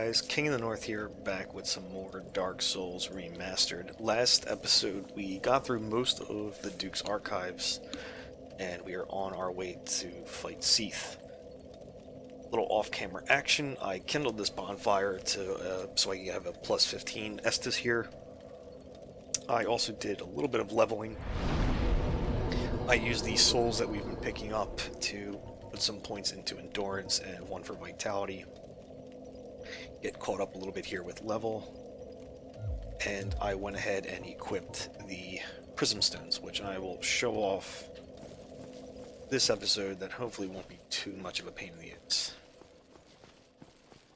guys, King of the North here, back with some more Dark Souls Remastered. Last episode, we got through most of the Duke's archives, and we are on our way to fight Seath. Little off-camera action, I kindled this bonfire so I can have a plus 15 Estus here. I also did a little bit of leveling. I used these souls that we've been picking up to put some points into endurance and one for vitality. Get caught up a little bit here with level, and I went ahead and equipped the prism stones, which I will show off this episode. That hopefully won't be too much of a pain in the ass,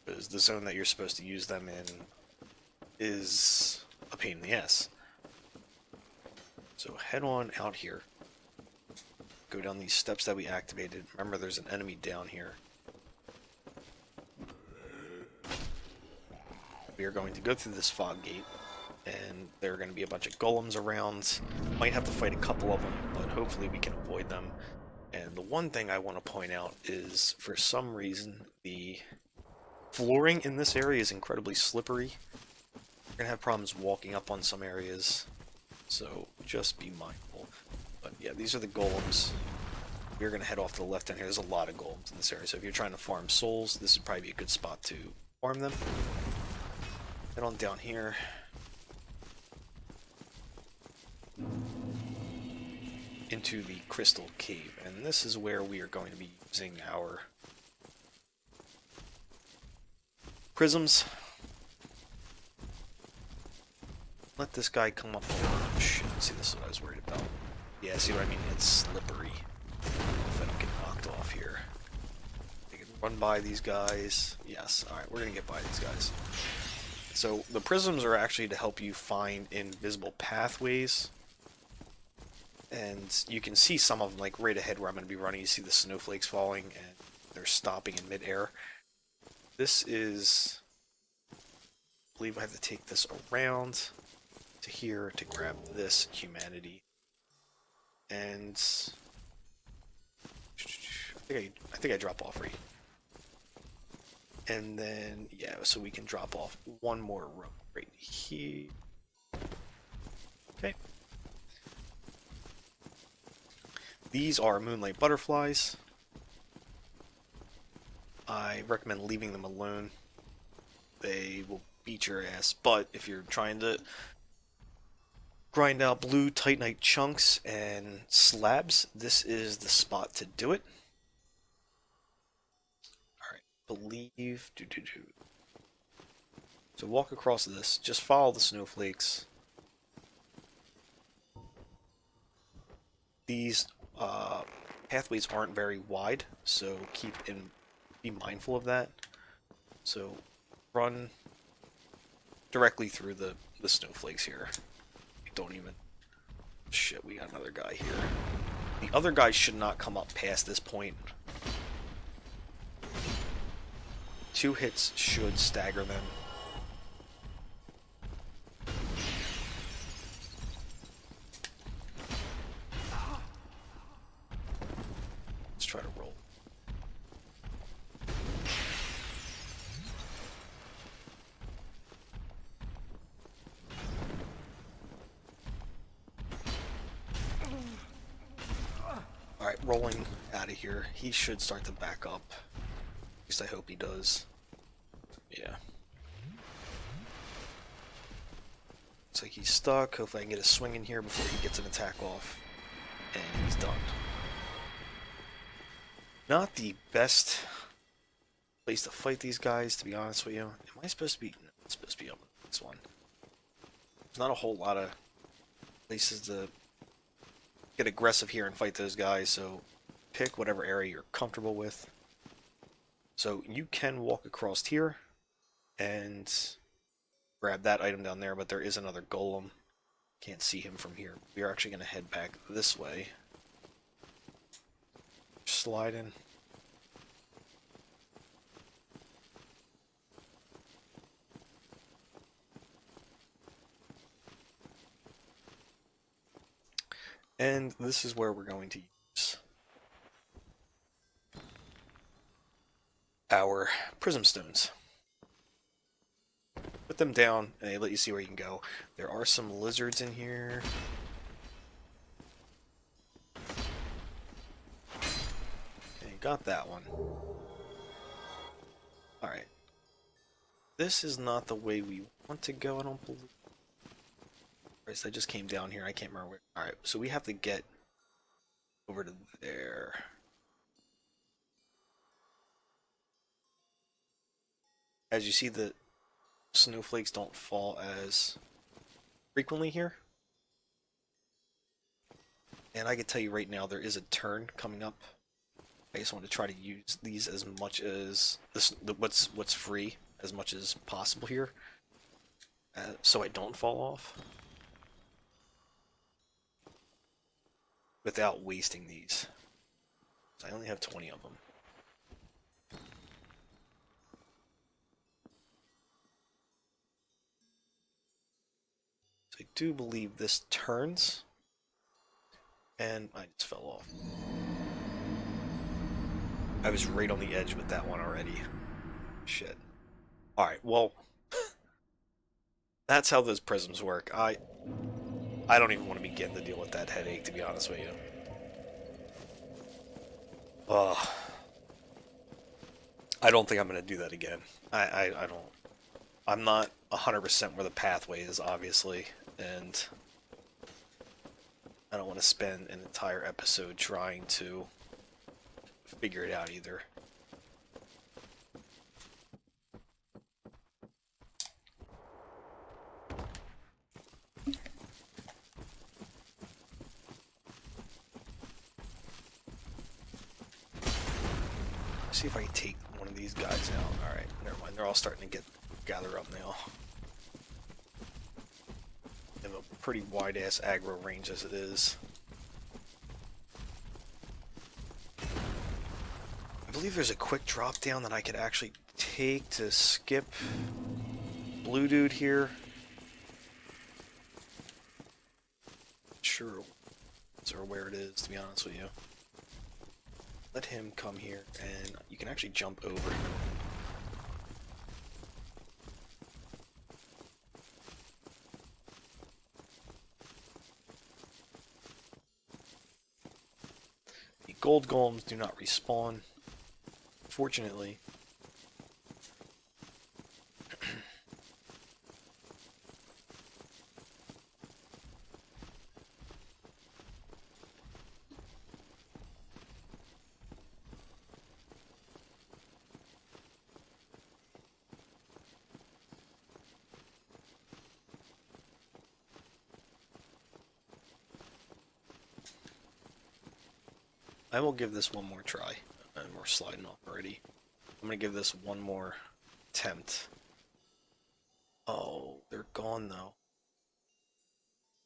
because the zone that you're supposed to use them in is a pain in the ass. So head on out here, go down these steps that we activated. Remember, there's an enemy down here. We are going to go through this fog gate, and there are going to be a bunch of golems around. Might have to fight a couple of them, but hopefully we can avoid them. And the one thing I want to point out is, for some reason, the flooring in this area is incredibly slippery. We're going to have problems walking up on some areas, so just be mindful. But yeah, these are the golems. We're going to head off to the left hand here. There's a lot of golems in this area, so if you're trying to farm souls, this would probably be a good spot to farm them. Head on down here. Into the crystal cave, and this is where we are going to be using our prisms. Let this guy come up. Oh shit, see, this is what I was worried about. Yeah, see what I mean? It's slippery. If I don't get knocked off here. I can run by these guys. Yes, alright, we're gonna get by these guys. So the prisms are actually to help you find invisible pathways, and you can see some of them like right ahead where I'm going to be running. You see the snowflakes falling and they're stopping in midair. This is, I believe I have to take this around to here to grab this humanity, and I think I drop off right. And then, yeah, so we can drop off one more row right here. Okay. These are moonlight butterflies. I recommend leaving them alone. They will beat your ass, but if you're trying to grind out blue titanite chunks and slabs, this is the spot to do it. Believe So walk across this, just follow the snowflakes. These pathways aren't very wide, so be mindful of that. So run directly through the snowflakes here. Don't even... Shit, we got another guy here. The other guy should not come up past this point. 2 hits should stagger them. Let's try to roll. Alright, rolling out of here. He should start to back up. At least I hope he does. Yeah. Looks like he's stuck. Hopefully I can get a swing in here before he gets an attack off. And he's done. Not the best place to fight these guys, to be honest with you. Am I supposed to be... No, I'm supposed to be up on this one. There's not a whole lot of places to get aggressive here and fight those guys, so pick whatever area you're comfortable with. So you can walk across here and grab that item down there, but there is another golem. Can't see him from here. We are actually going to head back this way. Slide in. And this is where we're going to use our prism stones. put them down, and they let you see where you can go. There are some lizards in here. Okay, got that one. Alright. This is not the way we want to go, I don't believe. Alright, I just came down here, I can't remember where. Alright, so we have to get over to there. As you see, the snowflakes don't fall as frequently here. And I can tell you right now, there is a turn coming up. I just want to try to use these as much as what's free as much as possible here, so I don't fall off without wasting these. So I only have 20 of them. So I do believe this turns, and I just fell off. I was right on the edge with that one already. Shit. Alright, well, that's how those prisms work. I don't even want to begin to deal with that headache, to be honest with you. I don't think I'm going to do that again. I don't. I'm not 100% where the pathway is, obviously, and I don't want to spend an entire episode trying to figure it out either. See if I can take one of these guys out. Alright, never mind. They're all starting to gather up now. They have a pretty wide ass aggro range as it is. I believe there's a quick drop down that I could actually take to skip blue dude here. Not sure where it is, to be honest with you. Let him come here, and you can actually jump over. The gold golems do not respawn, fortunately. I will give this one more try, and we're sliding off already. I'm gonna give this one more attempt. Oh, they're gone though.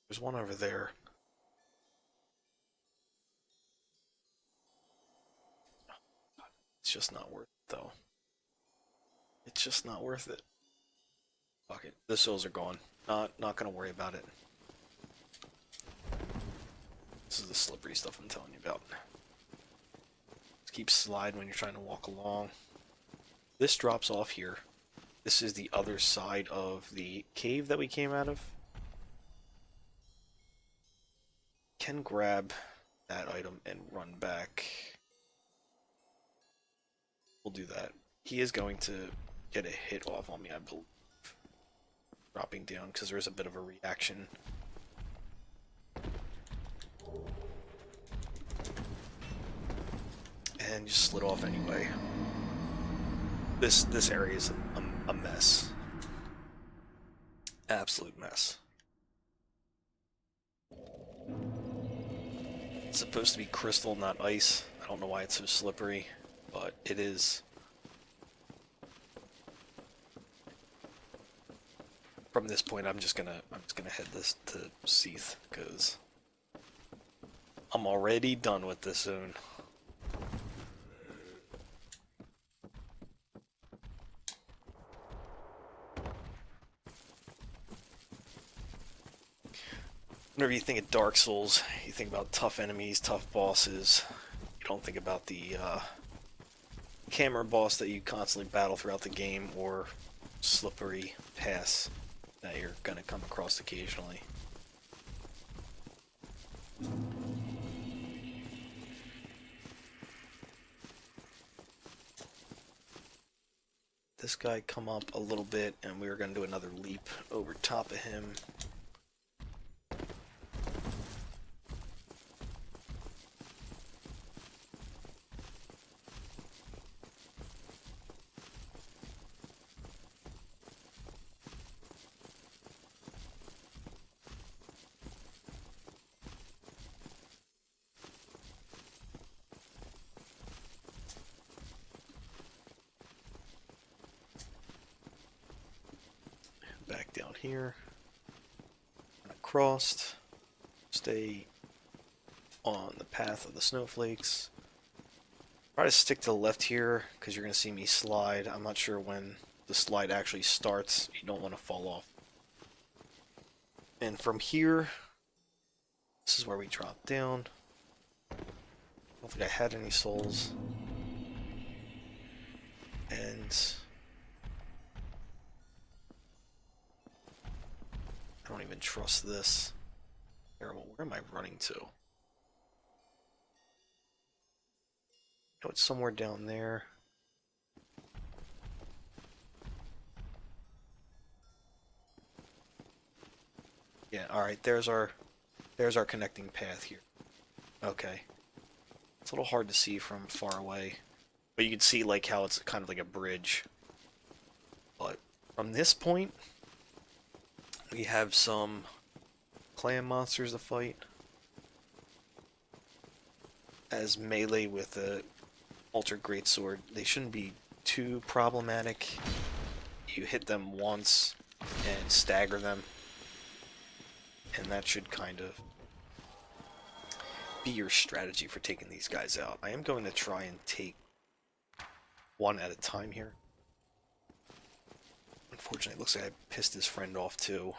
There's one over there. It's just not worth it though. It's just not worth it. Fuck it. The souls are gone. Not gonna worry about it. This is the slippery stuff I'm telling you about. Keep sliding when you're trying to walk along. This drops off here. This is the other side of the cave that we came out of. Can grab that item and run back. We'll do that. He is going to get a hit off on me, I believe. Dropping down because there's a bit of a reaction. And just slid off anyway. This area is a mess. Absolute mess. It's supposed to be crystal, not ice. I don't know why it's so slippery, but it is. From this point, I'm just gonna head this to Seath because I'm already done with this zone. Whenever you think of Dark Souls, you think about tough enemies, tough bosses. You don't think about the camera boss that you constantly battle throughout the game, or slippery paths that you're gonna come across occasionally. This guy come up a little bit, and we were gonna do another leap over top of him. Back down here, across, stay on the path of the snowflakes. Try to stick to the left here, because you're going to see me slide. I'm not sure when the slide actually starts. You don't want to fall off. And from here, this is where we drop down. I don't think I had any souls. And I don't even trust this. Terrible. Where am I running to? Oh, it's somewhere down there. Yeah, alright, there's our connecting path here. Okay. It's a little hard to see from far away. But you can see like how it's kind of like a bridge. But from this point, we have some clan monsters to fight. As melee with the Altered Greatsword, they shouldn't be too problematic. You hit them once and stagger them, and that should kind of be your strategy for taking these guys out. I am going to try and take one at a time here. Unfortunately, it looks like I pissed his friend off too.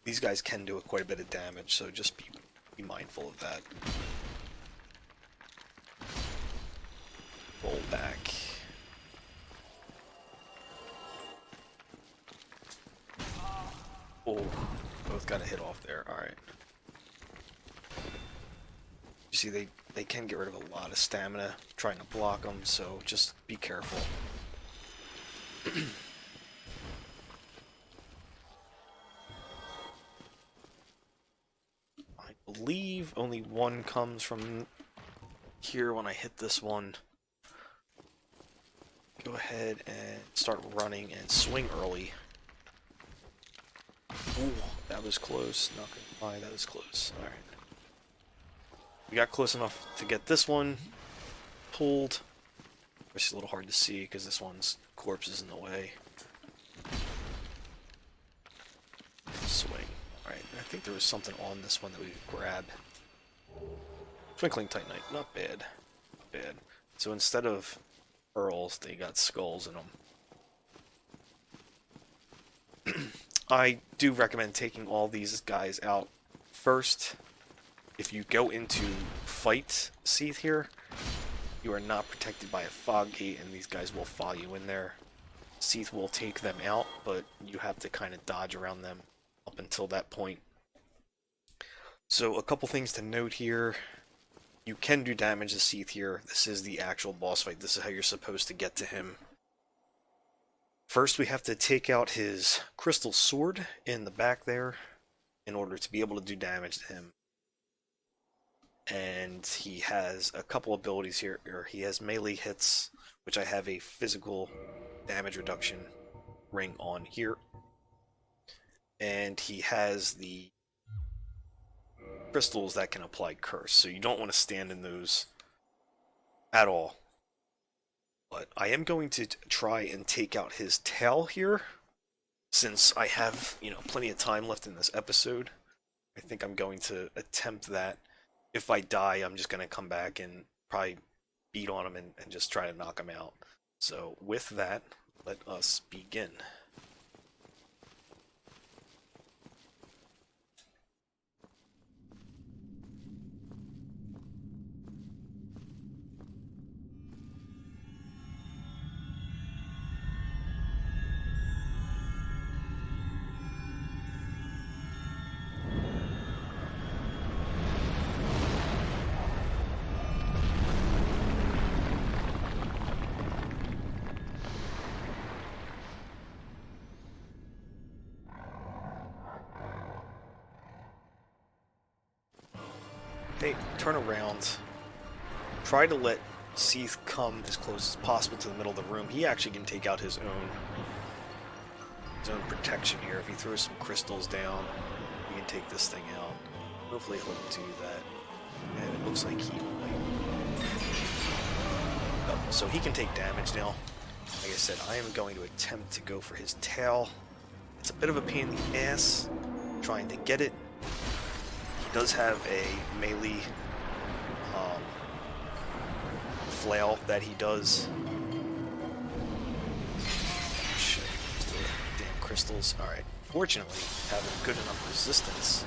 These guys can do quite a bit of damage, so just be mindful of that. Roll back. Oh, both got a hit off there. Alright. You see, they can get rid of a lot of stamina trying to block them, so just be careful. I believe only one comes from here when I hit this one. Go ahead and start running and swing early. Ooh, that was close. Not gonna lie, that was close. Alright. We got close enough to get this one pulled. It's a little hard to see because this one's corpse is in the way. Swing. Alright, I think there was something on this one that we could grab. Twinkling Titanite, not bad. Not bad. So instead of pearls, they got skulls in them. I do recommend taking all these guys out first. If you go into fight Seath here, you are not protected by a fog gate, and these guys will follow you in there. Seath will take them out, but you have to kind of dodge around them up until that point. So a couple things to note here. You can do damage to Seath here. This is the actual boss fight. This is how you're supposed to get to him. First, we have to take out his crystal sword in the back there in order to be able to do damage to him. And he has a couple abilities here. He has melee hits, which I have a physical damage reduction ring on here. And he has the crystals that can apply curse, so you don't want to stand in those at all. But I am going to try and take out his tail here, since I have, plenty of time left in this episode. I think I'm going to attempt that. If I die, I'm just going to come back and probably beat on him and just try to knock him out. So with that, let us begin. Hey, turn around. Try to let Seath come as close as possible to the middle of the room. He actually can take out his own protection here. If he throws some crystals down, he can take this thing out. Hopefully he'll do that. And it looks like he might. Oh, so he can take damage now. Like I said, I am going to attempt to go for his tail. It's a bit of a pain in the ass trying to get it. He does have a melee flail that he does. Shit, damn crystals. Alright. Fortunately, having good enough resistance,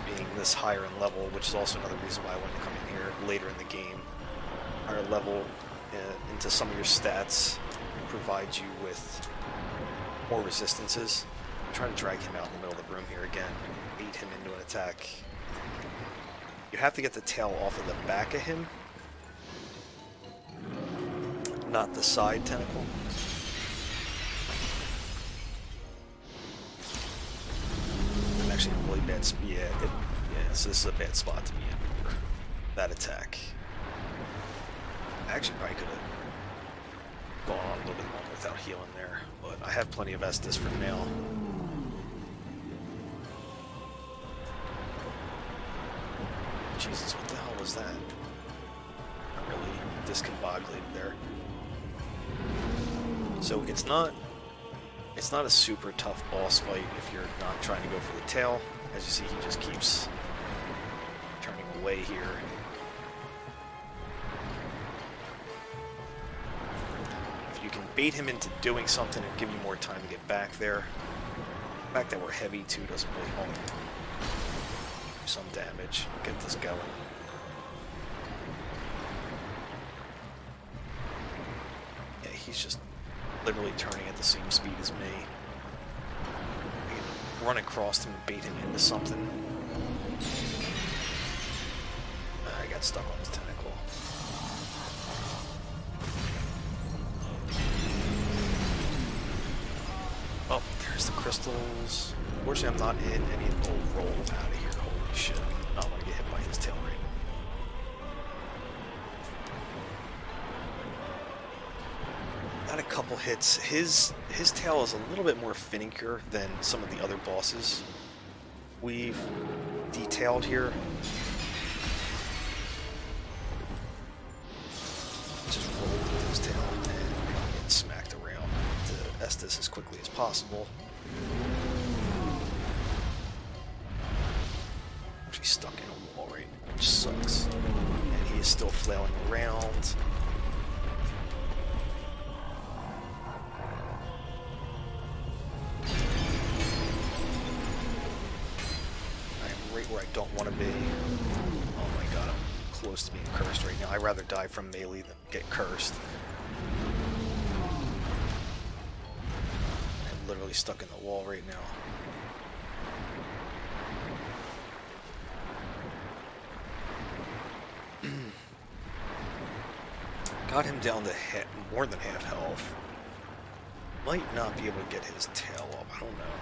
being this higher in level, which is also another reason why I wanted to come in here later in the game. Higher level into some of your stats provides you with more resistances. I'm trying to drag him out in the middle of the room here again. Bait him into an attack. You have to get the tail off of the back of him, not the side tentacle. I'm actually in a really bad spot. Yeah, so this is a bad spot to be in for that attack. I actually probably could have gone on a little bit longer without healing there, but I have plenty of Estus for now. Jesus, what the hell was that? I'm really discombobulated there. So it's not a super tough boss fight if you're not trying to go for the tail. As you see, he just keeps turning away here. If you can bait him into doing something and give you more time to get back there. The fact that we're heavy too doesn't really help. Do some damage. Get this going. Yeah, he's just literally turning at the same speed as me. I can run across him and bait him into something. I got stuck on his tentacle. Oh, there's the crystals. Unfortunately, I'm not in any of the roll out of here. Holy shit. I don't want to get hit by his tail right now. Got a couple hits. His tail is a little bit more finikier than some of the other bosses we've detailed here. Just roll with his tail and get smacked around to Estus as quickly as possible. Actually stuck in a wall right now, which sucks. And he is still flailing around. Where I don't want to be. Oh my god, I'm close to being cursed right now. I'd rather die from melee than get cursed. I'm literally stuck in the wall right now. Got him down to more than half health. Might not be able to get his tail up, I don't know.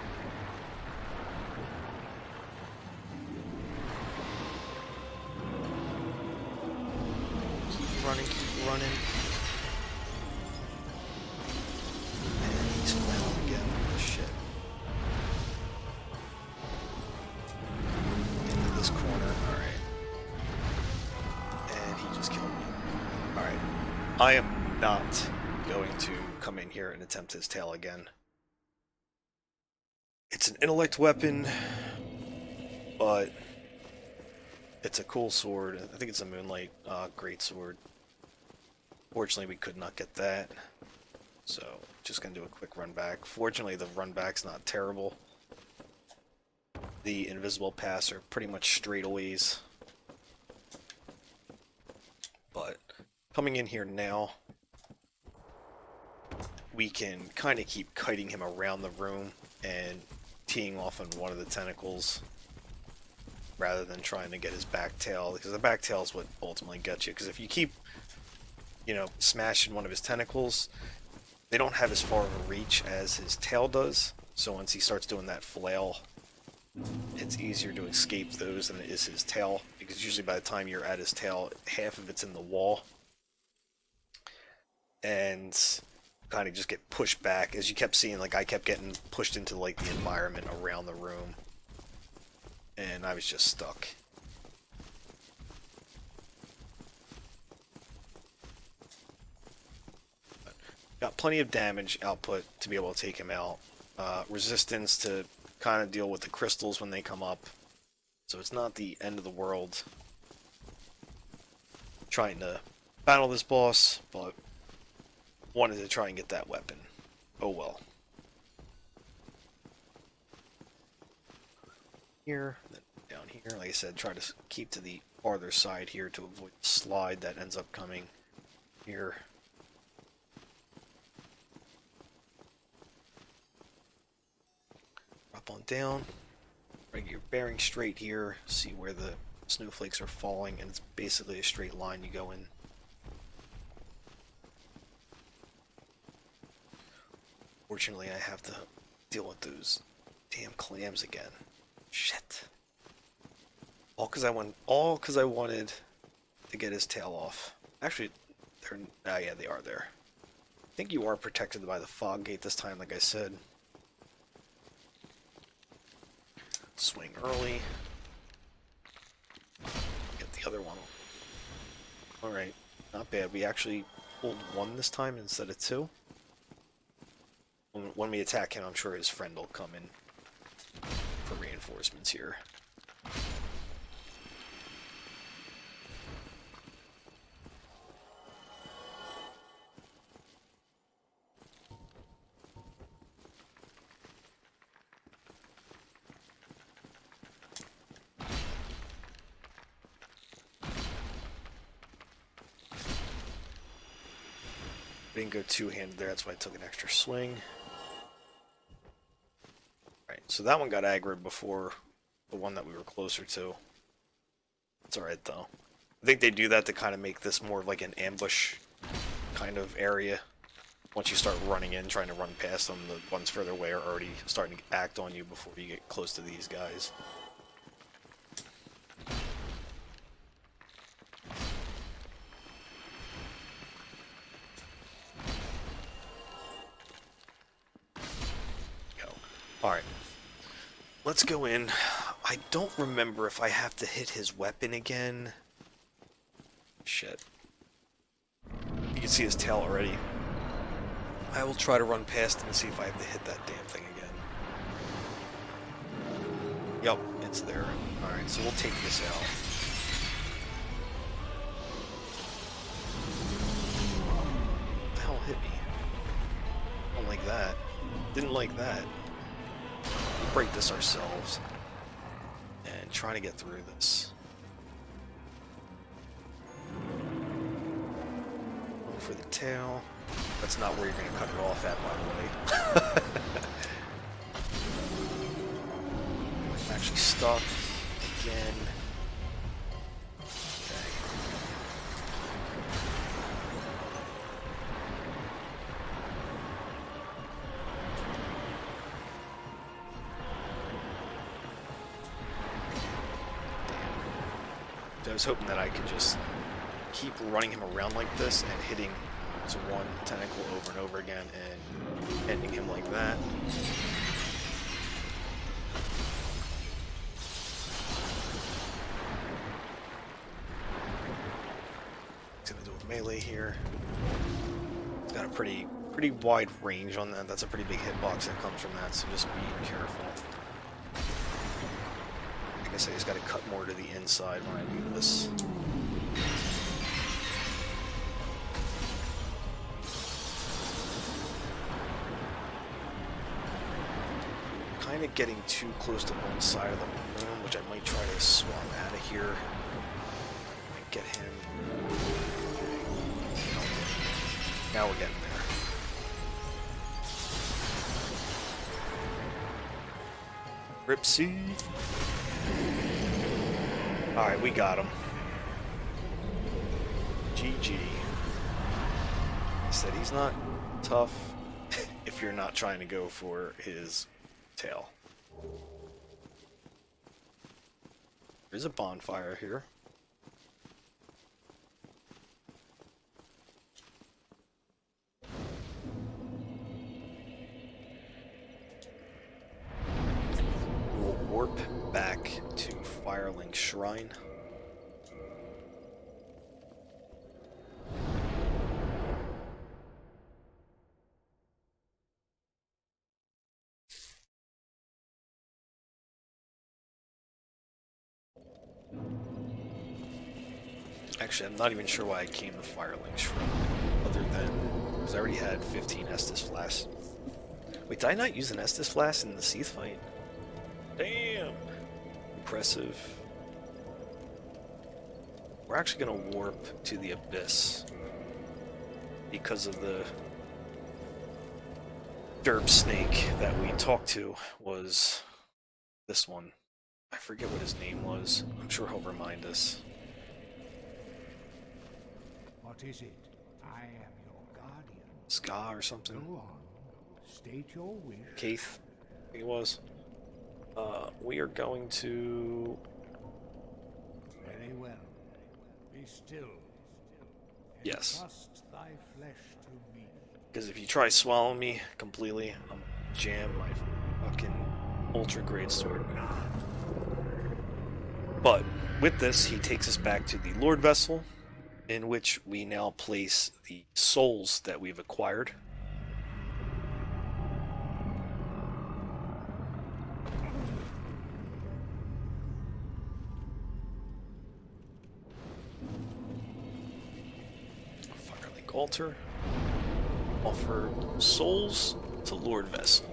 Keep running. And he's flailing again. Shit. Into this corner. Alright. And he just killed me. Alright. I am not going to come in here and attempt his tail again. It's an intellect weapon, but it's a cool sword. I think it's a Moonlight great sword. Fortunately, we could not get that, so just gonna do a quick run back. Fortunately, the run back's not terrible. The invisible paths are pretty much straightaways. But coming in here now, we can kind of keep kiting him around the room and teeing off on one of the tentacles, rather than trying to get his back tail, because the back tail is what ultimately gets you. Because if you keep, smashing one of his tentacles, they don't have as far of a reach as his tail does. So once he starts doing that flail, it's easier to escape those than it is his tail, because usually by the time you're at his tail, half of it's in the wall, and kind of just get pushed back. As you kept seeing, like, I kept getting pushed into, like, the environment around the room, and I was just stuck. Got plenty of damage output to be able to take him out. Resistance to kind of deal with the crystals when they come up. So it's not the end of the world trying to battle this boss, but wanted to try and get that weapon. Oh well. Here, then down here, like I said, try to keep to the farther side here to avoid the slide that ends up coming here. Drop on down. Bring your bearing straight here, see where the snowflakes are falling, and it's basically a straight line you go in. Fortunately, I have to deal with those damn clams again. Shit. All because I wanted to get his tail off. Actually, yeah, they are there. I think you are protected by the fog gate this time, like I said. Swing early. Get the other one. Alright, not bad. We actually pulled one this time instead of two. When we attack him, I'm sure his friend will come in for reinforcements here. Didn't go two-handed there, that's why I took an extra swing. Right, so that one got aggroed before the one that we were closer to. It's alright though. I think they do that to kind of make this more of like an ambush kind of area. Once you start running in, trying to run past them, the ones further away are already starting to act on you before you get close to these guys. Alright, let's go in. I don't remember if I have to hit his weapon again. Shit. You can see his tail already. I will try to run past him and see if I have to hit that damn thing again. Yup, it's there. Alright, so we'll take this out. What the hell hit me? I don't like that. Didn't like that. We'll break this ourselves and try to get through this. Go for the tail. That's not where you're going to cut it off at, by the way. I'm actually stuck again. I was hoping that I could just keep running him around like this and hitting his one tentacle over and over again and ending him like that. He's gonna do a melee here. It's got a pretty wide range on that. That's a pretty big hitbox that comes from that, so just be careful. I guess I just gotta cut more to the inside when I do this. Kind of getting too close to one side of the room, which I might try to swap out of here. And get him. Now we're getting there. Ripsy. Alright, we got him. GG. I said he's not tough if you're not trying to go for his tail. There's a bonfire here. warp back to Firelink Shrine. Actually, I'm not even sure why I came to Firelink Shrine, other than because I already had 15 Estus Flasks. Wait, did I not use an Estus Flask in the Seath fight? Damn! Impressive. We're actually going to warp to the Abyss because of the derp snake that we talked to was this one. I forget what his name was. I'm sure he'll remind us. What is it? I am your guardian. Ska or something. Go on. State your wish. Keith, I think it was. We are going to... Very well. Be still. Yes. Entrust thy flesh to me. Because if you try swallowing me completely, I'm gonna jam my fucking ultra great sword. But with this, he takes us back to the Lord Vessel, in which we now place the souls that we've acquired. Firelink Altar. Offer souls to Lord Vessel.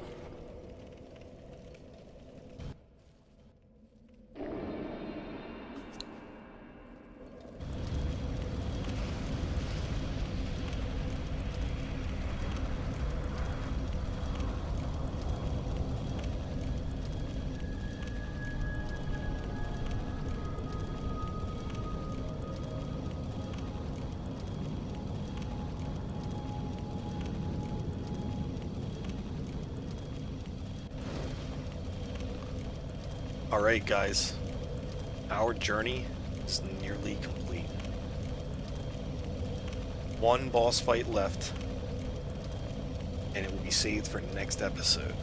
Alright guys, our journey is nearly complete. One boss fight left, and it will be saved for next episode.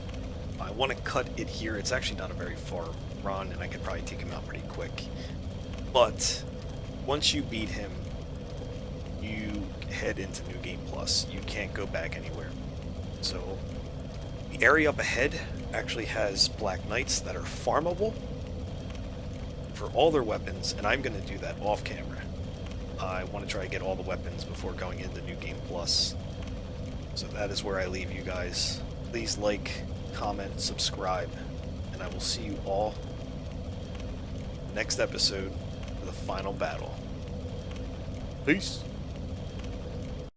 I want to cut it here. It's actually not a very far run, and I could probably take him out pretty quick. But once you beat him, you head into New Game Plus. You can't go back anywhere. So the area up ahead actually has Black Knights that are farmable for all their weapons, and I'm going to do that off camera. I want to try to get all the weapons before going into New Game Plus. So that is where I leave you guys. Please like, comment, subscribe, and I will see you all next episode for the final battle. Peace!